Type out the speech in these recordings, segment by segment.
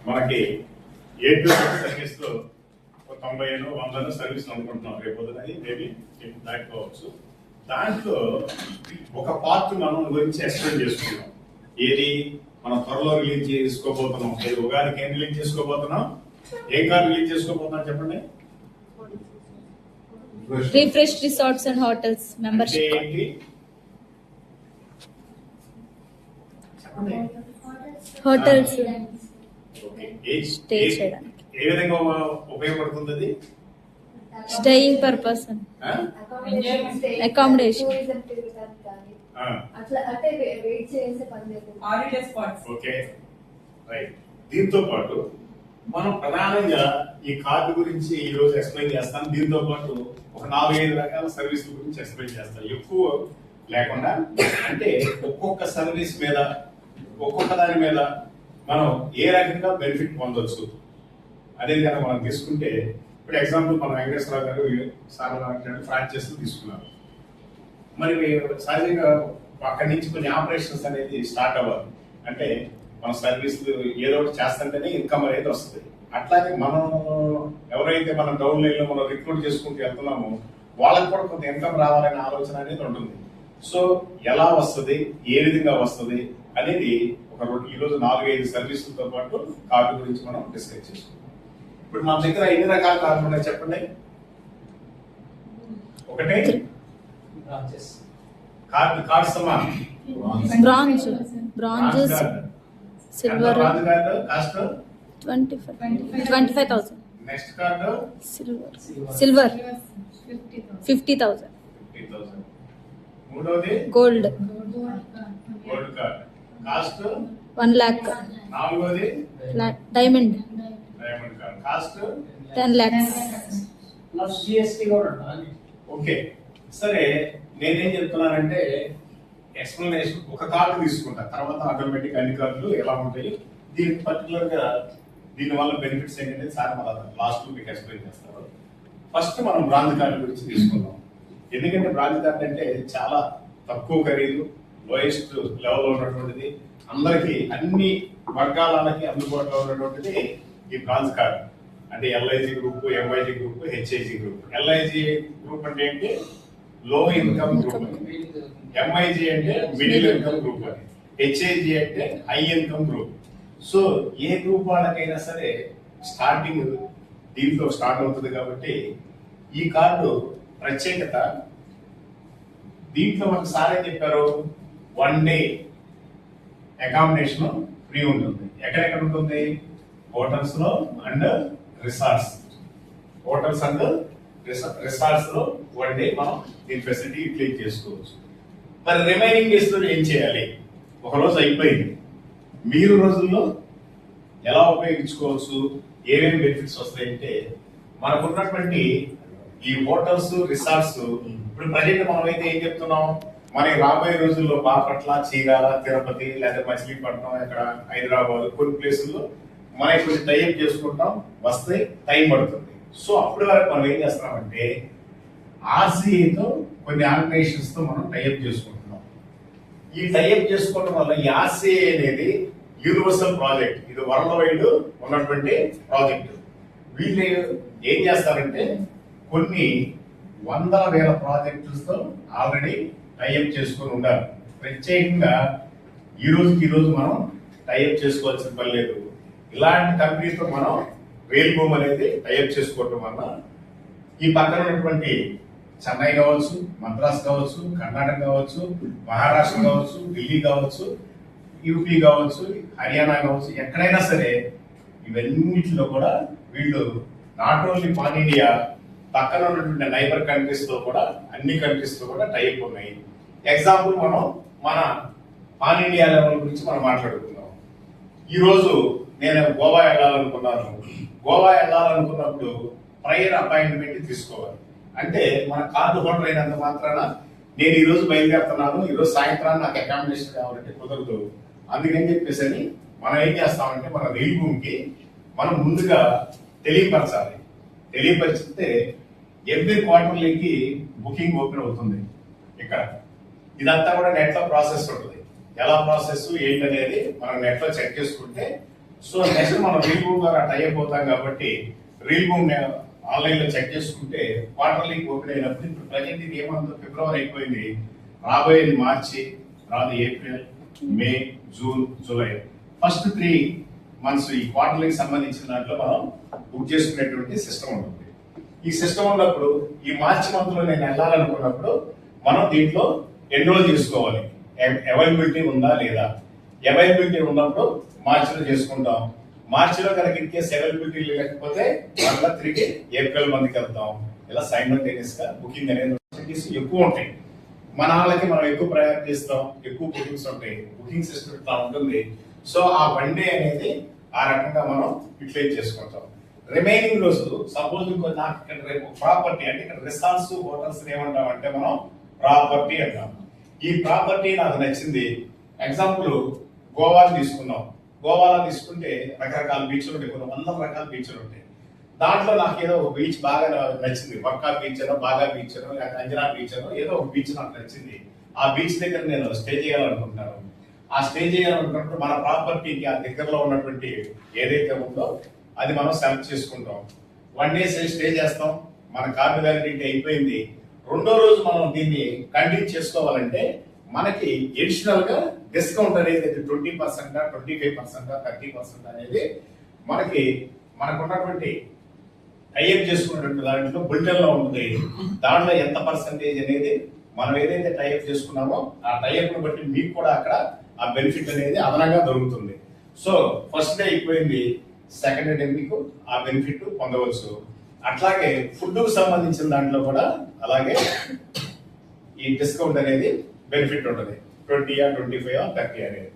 మనకి A to service లో 90-100 service అనుకుంటున్నాం. రేపు పొద్దునది మేబీ దాటిపోవచ్చు. దాంట్లో ఒక పార్ట్ మనం గురించి ఎక్స్ప్లెయిన్ చేసుకున్నాం. ఏది మనం త్వరలో రిలీజ్ చేసుకోబోతున్నాం. ఏది ఉగాదికి ఏం రిలీజ్ చేసుకోబోతున్నాం? ఏ కార్ రిలీజ్ చేసుకోబోతున్నాం చెప్పండి. Refresh resorts and hotels membership. ఏంటి హోటల్స్ స్టే చేయడానికి ఏ విధంగా ఉపయోగపడుతుంది అది? Staying purpose, accommodation. Okay right. దీంతో పాటు మనం ప్రధానంగా ఈ కార్డు గురించి ఈ రోజు ఎక్స్ప్లెయిన్ చేస్తాను. దీంతో పాటు ఒక 4-5 రకాల సర్వీసుల గురించి ఎక్స్ప్లెయిన్ చేస్తాను. ఎక్కువ లేకుండా, అంటే ఒక్కొక్క సర్వీస్ మీద ఒక్కొక్క దాని మీద మనం ఏ రకంగా బెనిఫిట్ పొందొచ్చు అనేది కనుక మనం తీసుకుంటే, ఇప్పుడు ఎగ్జాంపుల్ మన వెంకటేశ్వరరావు గారు సార్ ఫ్రాంచైజ్ తీసుకున్నారు. మరి సహజంగా అక్కడి నుంచి కొన్ని ఆపరేషన్స్ అనేది స్టార్ట్ అవ్వాలి. అంటే మన సర్వీసులు ఏదో ఒకటి చేస్తుంటేనే ఇన్కమ్ అనేది వస్తుంది. అట్లాగే మనం ఎవరైతే మనం డౌన్ లైన్ లో మనం రిక్రూట్ చేసుకుంటూ వెళ్తున్నామో వాళ్ళకి కూడా కొంత ఇన్కమ్ రావాలనే ఆలోచన అనేది ఉంటుంది. సో ఎలా వస్తుంది, ఏ విధంగా వస్తుంది అనేది ఈరోజు 4-5 సర్వీసులతో పాటు కార్డు గురించి మనం డిస్కస్ చేసుకుంటాం. ఇప్పుడు మన దగ్గర ఎన్ని రకాల కార్డులు ఉన్నాయి చెప్పండి. ఒకటే card Samman bronze silver cost 25,000. Next card silver 50,000. మూడోది గోల్డ్ కార్డ్ కాస్ట్ 1 lakh. నాలుగోది diamond card cost 10 lakhs. Plus GST కూడా. ఓకే సరే, నేనేం చెప్తున్నానంటే ఎక్స్ప్లెనేషన్ ఒక కార్డు తీసుకుంటా, తర్వాత ఆటోమేటిక్ అన్ని కార్డులు ఎలా ఉంటాయి, దీనికి పర్టికులర్ గా దీని వల్ల బెనిఫిట్స్ ఏంటంటే సార్ మన లాస్ట్ మీకు ఎక్స్ప్లెయిన్ చేస్తారు. ఫస్ట్ మనం బ్రాంజ్ కార్డు గురించి తీసుకుందాం. ఎందుకంటే బ్రాంజ్ కార్డు అంటే చాలా తక్కువ ఖరీదు, లోయెస్ట్ లెవెల్ ఉన్నటువంటిది, అందరికి అన్ని వర్గాలకి అందుబాటులో ఉన్నటువంటిది ఈ బ్రాంజ్ కార్డు. అంటే LIG group, MiG group, HIG group. LIG group అంటే ఏంటి? లో ఇన్కమ్ గ్రూప్. ఎంఐజి అంటే మిడిల్ ఇన్కమ్ గ్రూప్ అని. హెచ్ఐజి అంటే హై ఇన్కమ్ గ్రూప్. సో ఏ గ్రూప్ వాళ్ళకైనా సరే స్టార్టింగ్ దీంట్లో స్టార్ట్ అవుతుంది. కాబట్టి ఈ కార్డు ప్రత్యేకత, దీంట్లో మనకు సార్ ఏం చెప్పారు, 1 day అకామిడేషన్ ఫ్రీ ఉంటుంది. ఎక్కడెక్కడ ఉంటుంది? హోటల్స్ లో and resorts. Hotels and resorts లో 1 day మనం దీని ఫెసిలిటీ యూటిలైజ్ చేసుకోవచ్చు. మరి రిమైనింగ్ డేస్ లో ఏం చేయాలి? ఒక రోజు అయిపోయింది, మీరు రోజుల్లో ఎలా ఉపయోగించుకోవచ్చు, ఏమేమి బెనిఫిట్స్ వస్తాయంటే, మనకున్నటువంటి ఈ హోటల్స్, రిసార్ట్స్ ఇప్పుడు ప్రజెంట్ మనం అయితే ఏం చెప్తున్నాం, మనకి రాబోయే రోజుల్లో బాపట్ల, చీరాల, తిరుపతి లేదా మచిలీపట్నం, ఇక్కడ హైదరాబాద్ కొన్ని ప్లేసుల్లో మనకి కొంచెం టైఅప్ చేసుకుంటాం, వస్తే టైం పడుతుంది. సో అప్పటి వరకు మనం ఏం చేస్తున్నామంటే ఆర్సీఏతో కొన్ని ఆర్గనైజేషన్స్ తో మనం టైఅప్ చేసుకుంటున్నాం. ఈ టైఅప్ చేసుకోవడం వల్ల ఈ ఆర్సీఏ అనేది యూనివర్సల్ ప్రాజెక్ట్, ఇది వరల్డ్ వైడ్ ఉన్నటువంటి ప్రాజెక్ట్. వీళ్ళు ఏం చేస్తారంటే కొన్ని 100,000 ప్రాజెక్టులతో ఆల్రెడీ టైఅప్ చేసుకొని ఉండాలి. ప్రత్యేకంగా ఈ రోజు మనం టైఅప్ చేసుకోవాల్సిన పని లేదు. ఇలాంటి కంపెనీతో మనం రైల్ బూమ్ అనేది టైఅప్ చేసుకోవటం వల్ల ఈ పక్కన ఉన్నటువంటి చెన్నై కావచ్చు, మద్రాస్ కావచ్చు, కర్ణాటక కావచ్చు, మహారాష్ట్ర కావచ్చు, ఢిల్లీ కావచ్చు, యూపీ కావచ్చు, హర్యానా కావచ్చు, ఎక్కడైనా సరే ఇవన్నిటిలో కూడా వీళ్ళు నాట్ ఓన్లీ పాన్ ఇండియా, పక్కన ఉన్నటువంటి నైబర్ కంట్రీస్ లో కూడా అన్ని కంట్రీస్ లో కూడా టైప్ ఉన్నాయి. ఎగ్జాంపుల్ మనం మన పాన్ ఇండియా లెవెల్ గురించి మనం మాట్లాడుకుందాం. ఈ రోజు నేను గోవా వెళ్ళాలనుకున్నాను. గోవా వెళ్ళాలనుకున్నప్పుడు ప్రైయర్ అపాయింట్మెంట్ తీసుకోవాలి. అంటే మన కార్డు హోల్డర్ అయినంత మాత్రాన నేను ఈ రోజు బయలుదేరుతున్నాను, ఈ రోజు సాయంత్రాన్ని నాకు అకామిడేషన్ కావాలంటే కుదరదు. అందుకని చెప్పేసి మనం ఏం చేస్తామంటే మన రైల్ రూమ్ కి మనం ముందుగా తెలియపరచాలి. తెలియపరిచితే ఎవ్రీ క్వార్టర్లీకి బుకింగ్ ఓపెన్ అవుతుంది. ఇక్కడ ఇదంతా కూడా నెట్ లో ప్రాసెస్ ఉంటుంది. ఎలా ప్రాసెస్ ఏంటనేది మనం నెట్ లో చెక్ చేసుకుంటే, సో నెక్స్ట్ మనం రీల్ బూమ్ ద్వారా టై అయిపోతాం కాబట్టి రీల్ బూమ్ ఆన్లైన్ లో చెక్ చేసుకుంటే క్వార్టర్లీ ఓపెన్ అయినప్పుడు ఇప్పుడు ప్రజెంట్ ఇది ఏమందో ఫిబ్రవరి అయిపోయింది, రాబోయేది మార్చి, తర్వాత ఏప్రిల్, మే, జూన్, జూలై, ఫస్ట్ 3 months ఈ క్వార్టర్లీకి సంబంధించిన దాంట్లో మనం బుక్ చేసుకునేటువంటి సిస్టమ్ ఉంటుంది. ఈ సిస్టమ్ ఉన్నప్పుడు ఈ మార్చి మంత్ లో నేను వెళ్ళాలనుకున్నప్పుడు మనం దీంట్లో ఎన్రోల్ చేసుకోవాలి, అవైలబిలిటీ ఉందా లేదా. అవైలబిలిటీ ఉన్నప్పుడు మార్చిలో చేసుకుంటాం. మార్చిలో కనుక ఇన్ కేసు అవైలబిలిటీ లేకపోతే మళ్ళీ తిరిగి ఏప్రిల్ మంత్కి వెళ్తాం. ఇలా సైమల్టేనియస్ గా బుకింగ్ అనేది ఎక్కువ ఉంటాయి. మన వాళ్ళకి మనం ఎక్కువ ప్రయారిటీ ఇస్తాం, ఎక్కువ బుకింగ్స్ ఉంటాయి, బుకింగ్ సిస్టమ్ ఇట్లా ఉంటుంది. సో ఆ 1 day అనేది ఆ రకంగా మనం యూటిలైజ్ చేసుకుంటాం. రిమైనింగ్ రోజు సపోజ్ ఇంకో నాకు ఇక్కడ రేపు ప్రాపర్టీ అంటే ఇక్కడ రిసార్ట్స్ హోటల్స్ ఏమంటాం అంటే మనం ప్రాపర్టీ అంటాం. ఈ ప్రాపర్టీ నాకు నచ్చింది. ఎగ్జాంపుల్ గోవాని తీసుకున్నాం. గోవాలో తీసుకుంటే రకరకాల బీచ్లు ఉంటాయి, కొన్ని 100 రకాల బీచ్లు ఉంటాయి. దాంట్లో నాకు ఏదో ఒక బీచ్ బాగా నచ్చింది, బక్కా బీచ్ అనో, బాగా బీచ్ అనో, అంజనా బీచ్ అనో, ఏదో ఒక బీచ్ నాకు నచ్చింది. ఆ బీచ్ దగ్గర నేను స్టే చేయాలనుకుంటున్నాను. ఆ స్టే చేయాలనుకున్నప్పుడు మన ప్రాపర్టీకి ఆ దగ్గరలో ఉన్నటువంటి ఏదైతే ఉందో అది మనం సెలెక్ట్ చేసుకుంటాం. 1 day స్టే చేస్తాం. మన కార్డు వ్యాలిడిటీ అయిపోయింది. 2వ రోజు మనం దీన్ని కంటిన్యూ చేసుకోవాలంటే మనకి ఎడిషనల్ గా డిస్కౌంట్ అనేది 20%, 25%, 30% అనేది మనకున్నటువంటి టైఅప్ చేసుకున్నటువంటి దాంట్లో బులెటిన్ లో ఉంటుంది. దాంట్లో ఎంత పర్సంటేజ్ అనేది మనం ఏదైతే టైఅప్ చేసుకున్నామో ఆ టైఅప్ ను బట్టి మీకు కూడా అక్కడ ఆ బెనిఫిట్ అనేది అదనంగా దొరుకుతుంది. సో ఫస్ట్ డే అయిపోయింది, సెకండ్ డే మీకు ఆ బెనిఫిట్ పొందవచ్చు. అట్లాగే ఫుడ్ కు సంబంధించిన దాంట్లో కూడా అలాగే ఈ డిస్కౌంట్ అనేది బెనిఫిట్ ఉంటుంది, 20, 25, 30 అనేది.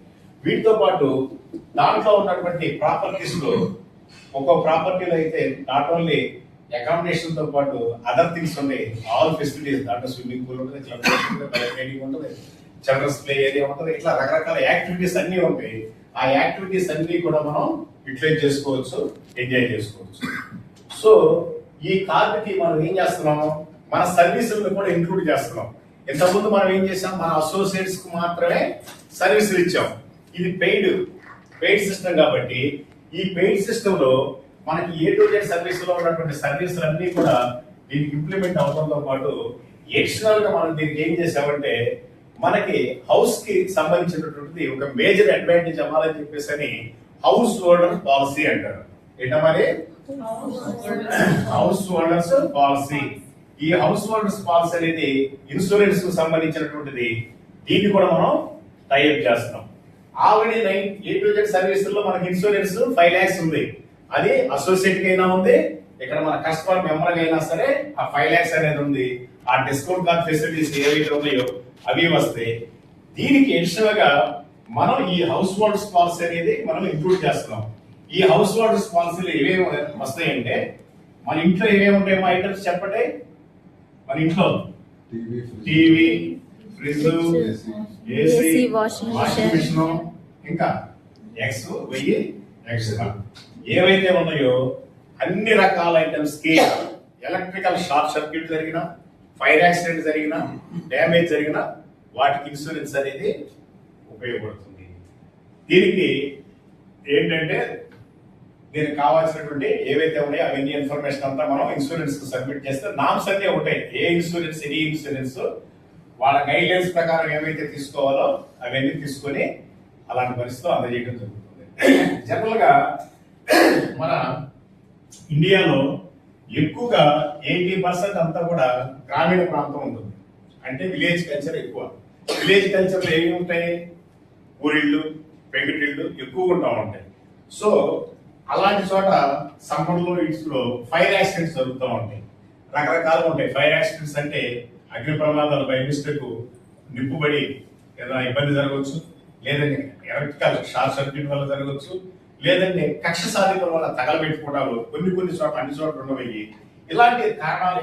వీటితో పాటు దాంట్లో ఉన్నటువంటి ప్రాపర్టీస్ లో ఒక్కో ప్రాపర్టీలో అయితే నాట్ ఓన్లీ అకామిడేషన్ తో పాటు అదర్ థింగ్స్ ఉన్నాయి, ఆల్ ఫెసిలిటీస్. దాంట్లో స్విమ్మింగ్ పూల్ ఉంటుంది, క్లబ్ ఉంటుంది, చిల్డ్రన్స్ ప్లే ఏరియా ఉంటుంది, ఇట్లా రకరకాల యాక్టివిటీస్ అన్ని ఉంటాయి. ఆ యాక్టివిటీస్ అన్ని కూడా మనం యూటిలైజ్ చేసుకోవచ్చు, ఎంజాయ్ చేసుకోవచ్చు. సో ఈ కార్డుకి మనం ఏం చేస్తున్నాం, మన సర్వీసులను కూడా ఇంక్లూడ్ చేస్తున్నాం. ఇంతకుముందు మనం ఏం చేసాం, మన అసోసియేట్స్ కు మాత్రమే సర్వీసులు ఇచ్చాం. ఇది పెయిడ్ సిస్టమ్ కాబట్టి ఈ పెయిడ్ సిస్టమ్ లో మనకి A to Z సర్వీస్ లో ఉన్నటువంటి సర్వీసులు అన్ని కూడా దీనికి ఇంప్లిమెంట్ అవడంతో పాటు ఎడిషనల్ గా మనం దీనికి ఏం చేసామంటే మనకి హౌస్ కి సంబంధించినటువంటి ఒక మేజర్ అడ్వాంటేజ్ అవ్వాలని చెప్పేసి హౌస్ హోల్డర్ పాలసీ అంటారు. ఏంటమ్మా హౌస్ హోల్డర్స్ పాలసీ. ఈ హౌస్ హోల్డర్స్ పాలసీ అనేది ఇన్సూరెన్స్ కు సంబంధించినటువంటిది. దీన్ని కూడా మనం టైఅప్ చేస్తున్నాం. Already A to Z service లో మనకి ఇన్సూరెన్స్ 5 lakhs ఉంది. అది అసోసియేట్ కి అయినా ఉంది, ఇక్కడ మన కస్టమర్ మెంబర్ అయినా సరే ఆ 5 lakhs అనేది ఉంది. ఆ డిస్కౌంట్ కార్డ్ ఫెసిలిటీస్ ఏవైతే ఉన్నాయో అవి వస్తాయి. దీనికి ఎడిషనల్ గా మనం ఈ హౌస్ హోల్డర్స్ పాలసీ అనేది మనం ఇంక్లూడ్ చేస్తున్నాం. ఈ హౌస్ హోల్డర్స్ పాలసీలు ఏమేమి వస్తాయంటే మన ఇంట్లో ఏమేమి ఉంటాయో ఐటమ్స్ చెప్పండి. మన ఇంట్లో TV, fridge, AC, washing machine, ఇంకా ఎక్స్ట్రా ఏవైతే ఉన్నాయో అన్ని రకాల ఐటమ్స్ కి ఎలక్ట్రికల్ షార్ట్ సర్క్యూట్ జరిగినా, ఫైర్ యాక్సిడెంట్ జరిగినా, డ్యామేజ్ జరిగినా వాటికి ఇన్సూరెన్స్ అనేది ఉపయోగపడుతుంది. దీనికి ఏంటంటే దీనికి కావాల్సినటువంటి ఏవైతే ఉన్నాయో అవన్నీ ఇన్ఫర్మేషన్ అంతా మనం ఇన్సూరెన్స్ కు సబ్మిట్ చేస్తే నామ్స్ అన్నీ ఉంటాయి. ఏ ఇన్సూరెన్స్, ఎనీ ఇన్సూరెన్స్ వాళ్ళ గైడ్ లైన్స్ ప్రకారం ఏవైతే తీసుకోవాలో అవన్నీ తీసుకొని అలాంటి పరిస్థితిలో అందజేయడం జరుగుతుంది. జనరల్ గా మన ఇండియాలో ఎక్కువగా 80% అంతా కూడా గ్రామీణ ప్రాంతం ఉంటుంది. అంటే విలేజ్ కల్చర్ ఎక్కువ. విలేజ్ కల్చర్ లో ఏమి ఉంటాయి, ఊరిళ్ళు, పెంకుటిళ్ళు ఎక్కువగా ఉంటా ఉంటాయి. సో అలాంటి చోట సమ్మర్లో ఇట్స్లో ఫైర్ యాక్సిడెంట్స్ జరుగుతూ ఉంటాయి. రకరకాలుగా ఉంటాయి. ఫైర్ యాక్సిడెంట్స్ అంటే అగ్ని ప్రమాదాలు బై మిస్టేక్ నిప్పుబడి ఏదైనా ఇబ్బంది జరగవచ్చు, లేదంటే ఎలక్ట్రికల్ షార్ట్ సర్క్యూట్ వల్ల జరగవచ్చు, లేదంటే కక్ష సాధింపుల వల్ల తగలబెట్టుకోవడాలు కొన్ని చోట్ల అన్ని చోట్ల ఉండవయ్యి. ఇలాంటి కారణాలు